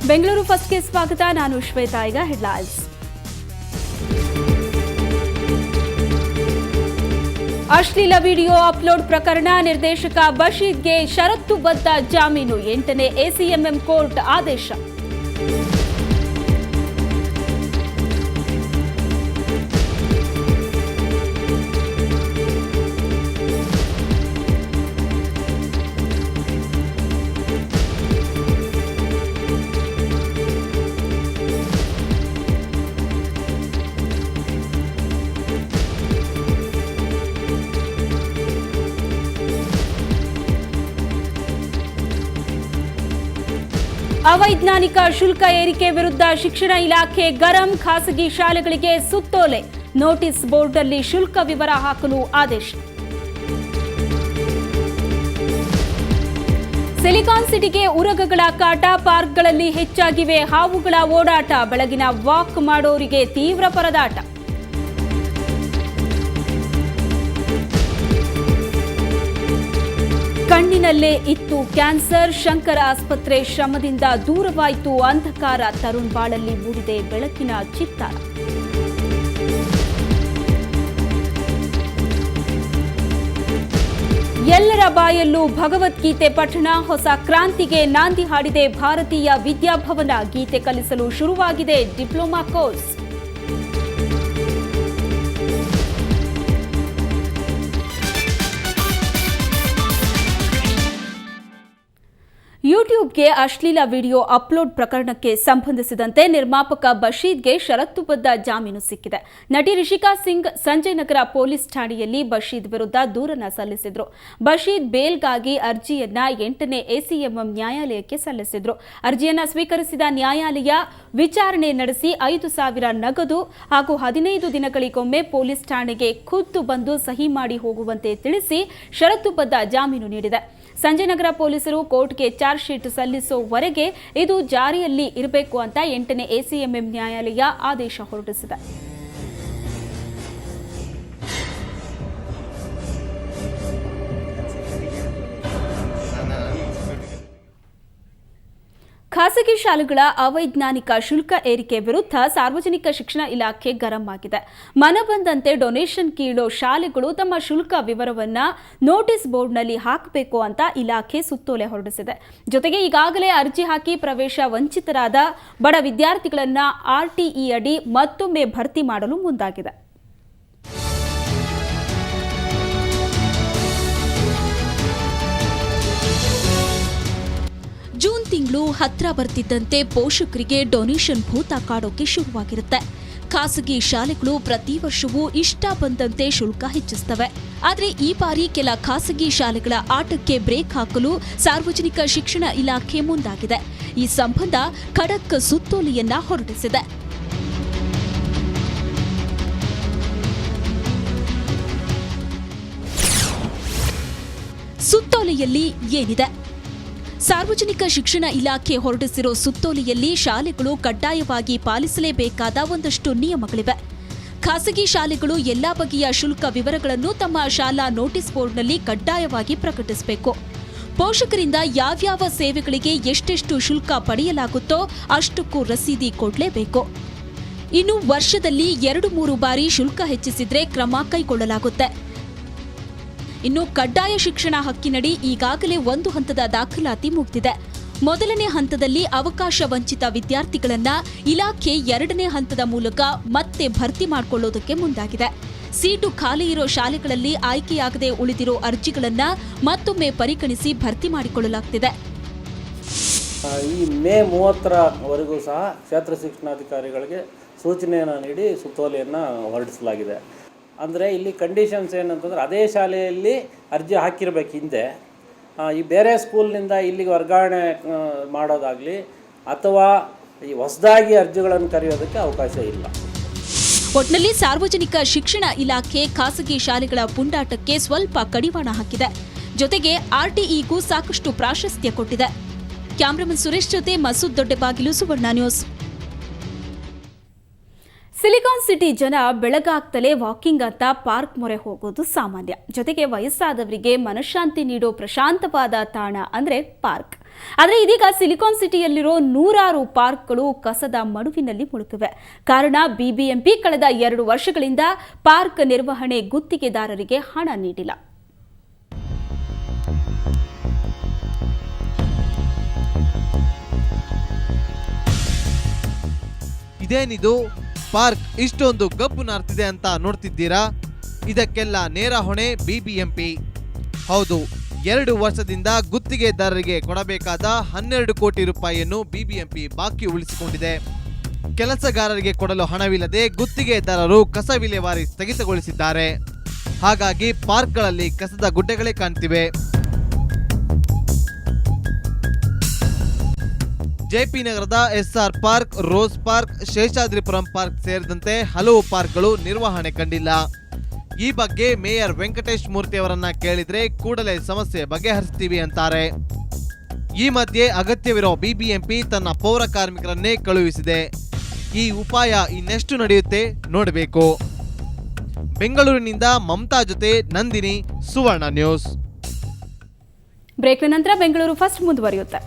ಬೆಂಗಳೂರು ಫಸ್ಟ್ಗೆ ಸ್ವಾಗತ. ನಾನು ಶ್ವೇತಾ. ಈಗ ಹೆಡ್ಲೈನ್ಸ್. ಅಶ್ಲೀಲ ವಿಡಿಯೋ ಅಪ್ಲೋಡ್ ಪ್ರಕರಣ ನಿರ್ದೇಶಕ ಬಶೀದ್ಗೆ ಷರತ್ತುಬದ್ಧ ಜಾಮೀನು. 8ನೇ ಎಸಿಎಂಎಂ ಕೋರ್ಟ್ ಆದೇಶ. ಅವೈಜ್ಞಾನಿಕ ಶುಲ್ಕ ಏರಿಕೆ ವಿರುದ್ಧ ಶಿಕ್ಷಣ ಇಲಾಖೆ ಗರಂ. ಖಾಸಗಿ ಶಾಲೆಗಳಿಗೆ ಸುತ್ತೋಲೆ. ನೋಟಿಸ್ ಬೋರ್ಡ್ನಲ್ಲಿ ಶುಲ್ಕ ವಿವರ ಹಾಕಲು ಆದೇಶ. ಸಿಲಿಕಾನ್ ಸಿಟಿಗೆ ಉರಗಗಳ ಕಾಟ. ಪಾರ್ಕ್ಗಳಲ್ಲಿ ಹೆಚ್ಚಾಗಿವೆ ಹಾವುಗಳ ಓಡಾಟ. ಬೆಳಗಿನ ವಾಕ್ ಮಾಡೋರಿಗೆ ತೀವ್ರ ಪರದಾಟ. ಕಣ್ಣಿನಲ್ಲೇ ಇತ್ತು ಕ್ಯಾನ್ಸರ್. ಶಂಕರ ಆಸ್ಪತ್ರೆ ಶ್ರಮದಿಂದ ದೂರವಾಯಿತು ಅಂಧಕಾರ. ತರುಣ್ ಬಾಳಲ್ಲಿ ಮೂಡಿದೆ ಬೆಳಕಿನ ಚಿತ್ತಾರ. ಎಲ್ಲರ ಬಾಯಲ್ಲೂ ಭಗವದ್ಗೀತೆ ಪಠಣ. ಹೊಸ ಕ್ರಾಂತಿಗೆ ನಾಂದಿ ಹಾಡಿದೆ ಭಾರತೀಯ ವಿದ್ಯಾಭವನ. ಗೀತೆ ಕಲಿಸಲು ಶುರುವಾಗಿದೆ ಡಿಪ್ಲೊಮಾ ಕೋರ್ಸ್. ಯೂಟ್ಯೂಬ್ಗೆ ಅಶ್ಲೀಲ ವಿಡಿಯೋ ಅಪ್ಲೋಡ್ ಪ್ರಕರಣಕ್ಕೆ ಸಂಬಂಧಿಸಿದಂತೆ ನಿರ್ಮಾಪಕ ಬಶೀದ್ಗೆ ಷರತ್ತುಬದ್ಧ ಜಾಮೀನು ಸಿಕ್ಕಿದೆ. ನಟಿ ರಿಷಿಕಾ ಸಿಂಗ್ ಸಂಜಯ್ ನಗರ ಪೊಲೀಸ್ ಠಾಣೆಯಲ್ಲಿ ಬಶೀದ್ ವಿರುದ್ಧ ದೂರನ್ನು ಸಲ್ಲಿಸಿದ್ರು. ಬಶೀದ್ ಬೇಲ್ಗಾಗಿ ಅರ್ಜಿಯನ್ನ 8ನೇ ಎಸಿಎಂಎಂ ನ್ಯಾಯಾಲಯಕ್ಕೆ ಸಲ್ಲಿಸಿದ್ರು. ಅರ್ಜಿಯನ್ನ ಸ್ವೀಕರಿಸಿದ ನ್ಯಾಯಾಲಯ ವಿಚಾರಣೆ ನಡೆಸಿ 5,000 ನಗದು ಹಾಗೂ 15 ದಿನಗಳಿಗೊಮ್ಮೆ ಪೊಲೀಸ್ ಠಾಣೆಗೆ ಖುದ್ದು ಬಂದು ಸಹಿ ಮಾಡಿ ಹೋಗುವಂತೆ ತಿಳಿಸಿ ಷರತ್ತುಬದ್ಧ ಜಾಮೀನು ನೀಡಿದೆ. ಸಂಜಯ್ ನಗರ ಪೊಲೀಸರು ಕೋರ್ಟ್ಗೆ ಚಾರ್ಜ್ ಶೀಟ್ ಸಲ್ಲಿಸುವವರೆಗೆ ಇದು ಜಾರಿಯಲ್ಲಿ ಇರಬೇಕು ಅಂತ 8ನೇ ಎಸಿಎಂಎಂ ನ್ಯಾಯಾಲಯ ಆದೇಶ ಹೊರಡಿಸಿದೆ. ಖಾಸಗಿ ಶಾಲೆಗಳ ಅವೈಜ್ಞಾನಿಕ ಶುಲ್ಕ ಏರಿಕೆ ವಿರುದ್ಧ ಸಾರ್ವಜನಿಕ ಶಿಕ್ಷಣ ಇಲಾಖೆ ಗರಂ ಆಗಿದೆ. ಮನಬಂದಂತೆ ಡೊನೇಷನ್ ಕೀಳೋ ಶಾಲೆಗಳು ತಮ್ಮ ಶುಲ್ಕ ವಿವರವನ್ನ ನೋಟಿಸ್ ಬೋರ್ಡ್ನಲ್ಲಿ ಹಾಕಬೇಕು ಅಂತ ಇಲಾಖೆ ಸುತ್ತೋಲೆ ಹೊರಡಿಸಿದೆ. ಜೊತೆಗೆ ಈಗಾಗಲೇ ಅರ್ಜಿ ಹಾಕಿ ಪ್ರವೇಶ ವಂಚಿತರಾದ ಬಡ ವಿದ್ಯಾರ್ಥಿಗಳನ್ನ ಆರ್ಟಿಇ ಅಡಿ ಮತ್ತೊಮ್ಮೆ ಭರ್ತಿ ಮಾಡಲು ಮುಂದಾಗಿದೆ. ಜೂನ್ ತಿಂಗಳು ಹತ್ರ ಬರ್ತಿದ್ದಂತೆ ಪೋಷಕರಿಗೆ ಡೊನೇಷನ್ ಭೂತ ಕಾಡೋಕೆ ಶುರುವಾಗಿರುತ್ತೆ. ಖಾಸಗಿ ಶಾಲೆಗಳು ಪ್ರತಿ ವರ್ಷವೂ ಇಷ್ಟ ಬಂದಂತೆ ಶುಲ್ಕ ಹೆಚ್ಚಿಸ್ತವೆ. ಆದರೆ ಈ ಬಾರಿ ಕೆಲ ಖಾಸಗಿ ಶಾಲೆಗಳ ಆಟಕ್ಕೆ ಬ್ರೇಕ್ ಹಾಕಲು ಸಾರ್ವಜನಿಕ ಶಿಕ್ಷಣ ಇಲಾಖೆ ಮುಂದಾಗಿದೆ. ಈ ಸಂಬಂಧ ಖಡಕ್ ಸುತ್ತೋಲೆಯನ್ನ ಹೊರಡಿಸಿದೆ. ಸುತ್ತೋಲೆಯಲ್ಲಿ ಏನಿದೆ? ಸಾರ್ವಜನಿಕ ಶಿಕ್ಷಣ ಇಲಾಖೆ ಹೊರಡಿಸಿರೋ ಸುತ್ತೋಲೆಯಲ್ಲಿ ಶಾಲೆಗಳು ಕಡ್ಡಾಯವಾಗಿ ಪಾಲಿಸಲೇಬೇಕಾದ ಒಂದಷ್ಟು ನಿಯಮಗಳಿವೆ. ಖಾಸಗಿ ಶಾಲೆಗಳು ಎಲ್ಲಾ ಬಗೆಯ ಶುಲ್ಕ ವಿವರಗಳನ್ನು ತಮ್ಮ ಶಾಲಾ ನೋಟಿಸ್ ಬೋರ್ಡ್ನಲ್ಲಿ ಕಡ್ಡಾಯವಾಗಿ ಪ್ರಕಟಿಸಬೇಕು. ಪೋಷಕರಿಂದ ಯಾವ್ಯಾವ ಸೇವೆಗಳಿಗೆ ಎಷ್ಟೆಷ್ಟು ಶುಲ್ಕ ಪಡೆಯಲಾಗುತ್ತೋ ಅಷ್ಟಕ್ಕೂ ರಸೀದಿ ಕೊಡಲೇಬೇಕು. ಇನ್ನು ವರ್ಷದಲ್ಲಿ 2-3 ಬಾರಿ ಶುಲ್ಕ ಹೆಚ್ಚಿಸಿದ್ರೆ ಕ್ರಮ ಕೈಗೊಳ್ಳಲಾಗುತ್ತೆ. ಇನ್ನು ಕಡ್ಡಾಯ ಶಿಕ್ಷಣ ಹಕ್ಕಿನಡಿ ಈಗಾಗಲೇ 1 ಹಂತದ ದಾಖಲಾತಿ ಮುಗಿದಿದೆ. ಮೊದಲನೇ ಹಂತದಲ್ಲಿ ಅವಕಾಶ ವಂಚಿತ ವಿದ್ಯಾರ್ಥಿಗಳನ್ನ ಇಲಾಖೆ 2ನೇ ಹಂತದ ಮೂಲಕ ಮತ್ತೆ ಭರ್ತಿ ಮಾಡಿಕೊಳ್ಳೋದಕ್ಕೆ ಮುಂದಾಗಿದೆ. ಸೀಟು ಖಾಲಿ ಇರೋ ಶಾಲೆಗಳಲ್ಲಿ ಆಯ್ಕೆಯಾಗದೆ ಉಳಿದಿರೋ ಅರ್ಜಿಗಳನ್ನ ಮತ್ತೊಮ್ಮೆ ಪರಿಗಣಿಸಿ ಭರ್ತಿ ಮಾಡಿಕೊಳ್ಳಲಾಗುತ್ತಿದೆ. ಈ ಮೇ 30ರವರೆಗೂ ಸಹ ಕ್ಷೇತ್ರ ಶಿಕ್ಷಣಾಧಿಕಾರಿಗಳಿಗೆ ಸೂಚನೆಯನ್ನು ನೀಡಿ ಸುತ್ತೋಲೆಯನ್ನು ಹೊರಡಿಸಲಾಗಿದೆ. ಅಂದರೆ ಇಲ್ಲಿ ಕಂಡೀಷನ್ಸ್ ಏನಂತಂದರೆ ಅದೇ ಶಾಲೆಯಲ್ಲಿ ಅರ್ಜಿ ಹಾಕಿರ್ಬೇಕು ಹಿಂದೆ. ಈ ಬೇರೆ ಸ್ಕೂಲ್ನಿಂದ ಇಲ್ಲಿಗೆ ವರ್ಗಾವಣೆ ಮಾಡೋದಾಗಲಿ ಅಥವಾ ಈ ಹೊಸದಾಗಿ ಅರ್ಜಿಗಳನ್ನು ಕರೆಯೋದಕ್ಕೆ ಅವಕಾಶ ಇಲ್ಲ. ಒಟ್ಟಿನಲ್ಲಿ ಸಾರ್ವಜನಿಕ ಶಿಕ್ಷಣ ಇಲಾಖೆ ಖಾಸಗಿ ಶಾಲೆಗಳ ಪುಂಡಾಟಕ್ಕೆ ಸ್ವಲ್ಪ ಕಡಿವಾಣ ಹಾಕಿದೆ. ಜೊತೆಗೆ ಆರ್ಟಿಇಗೂ ಸಾಕಷ್ಟು ಪ್ರಾಶಸ್ತ್ಯ ಕೊಟ್ಟಿದೆ. ಕ್ಯಾಮರಾಮನ್ ಸುರೇಶ್ ಜೊತೆ ಮಸೂದ್ ದೊಡ್ಡಬಾಗಿಲು, ಸುವರ್ಣ ನ್ಯೂಸ್. ಸಿಲಿಕಾನ್ ಸಿಟಿ ಜನ ಬೆಳಗಾಗ್ತಲೇ ವಾಕಿಂಗ್ ಅಂತ ಪಾರ್ಕ್ ಮೊರೆ ಹೋಗೋದು ಸಾಮಾನ್ಯ. ಜೊತೆಗೆ ವಯಸ್ಸಾದವರಿಗೆ ಮನಃಶಾಂತಿ ನೀಡೋ ಪ್ರಶಾಂತವಾದ ತಾಣ ಅಂದ್ರೆ ಪಾರ್ಕ್. ಆದರೆ ಇದೀಗ ಸಿಲಿಕಾನ್ ಸಿಟಿಯಲ್ಲಿರೋ ನೂರಾರು ಪಾರ್ಕ್ಗಳು ಕಸದ ಮಡುವಿನಲ್ಲಿ ಮುಳುಗಿವೆ. ಕಾರಣ ಬಿಬಿಎಂಪಿ ಕಳೆದ 2 ವರ್ಷಗಳಿಂದ ಪಾರ್ಕ್ ನಿರ್ವಹಣೆ ಗುತ್ತಿಗೆದಾರರಿಗೆ ಹಣ ನೀಡಿಲ್ಲ. ಇದೇನಿದು ಪಾರ್ಕ್ ಇಷ್ಟೊಂದು ಗಬ್ಬು ನಾರ್ತಿದೆ ಅಂತ ನೋಡ್ತಿದ್ದೀರಾ? ಇದಕ್ಕೆಲ್ಲ ನೇರ ಹೊಣೆ ಬಿಬಿಎಂಪಿ. ಹೌದು, 2 ವರ್ಷದಿಂದ ಗುತ್ತಿಗೆದಾರರಿಗೆ ಕೊಡಬೇಕಾದ 12 ಕೋಟಿ ರೂಪಾಯಿಯನ್ನು ಬಿಬಿಎಂಪಿ ಬಾಕಿ ಉಳಿಸಿಕೊಂಡಿದೆ. ಕೆಲಸಗಾರರಿಗೆ ಕೊಡಲು ಹಣವಿಲ್ಲದೆ ಗುತ್ತಿಗೆದಾರರು ಕಸ ವಿಲೇವಾರಿ ಸ್ಥಗಿತಗೊಳಿಸಿದ್ದಾರೆ. ಹಾಗಾಗಿ ಪಾರ್ಕ್ಗಳಲ್ಲಿ ಕಸದ ಗುಡ್ಡೆಗಳೇ ಕಾಣ್ತಿವೆ. ಜೆಪಿ ನಗರದ SR park, rose park, Sheshadripuram park ಸೇರಿದಂತೆ ಹಲವು ಪಾರ್ಕ್ಗಳು ನಿರ್ವಹಣೆ ಕಂಡಿಲ್ಲ. ಈ ಬಗ್ಗೆ ಮೇಯರ್ ವೆಂಕಟೇಶ್ ಮೂರ್ತಿ ಅವರನ್ನ ಕೇಳಿದ್ರೆ ಕೂಡಲೇ ಸಮಸ್ಯೆ ಬಗೆಹರಿಸ್ತೀವಿ ಅಂತಾರೆ. ಈ ಮಧ್ಯೆ ಅಗತ್ಯವಿರೋ ಬಿಬಿಎಂಪಿ ತನ್ನ ಪೌರ ಕಾರ್ಮಿಕರನ್ನೇ ಕಳುಹಿಸಿದೆ. ಈ ಉಪಾಯ ಇನ್ನೆಷ್ಟು ನಡೆಯುತ್ತೆ ನೋಡಬೇಕು. ಬೆಂಗಳೂರಿನಿಂದ ಮಮತಾ ಜೊತೆ ನಂದಿನಿ, ಸುವರ್ಣ ನ್ಯೂಸ್. ಬ್ರೇಕ್ನ ನಂತರ ಬೆಂಗಳೂರು ಫಸ್ಟ್ ಮುಂದುವರಿಯುತ್ತೆ.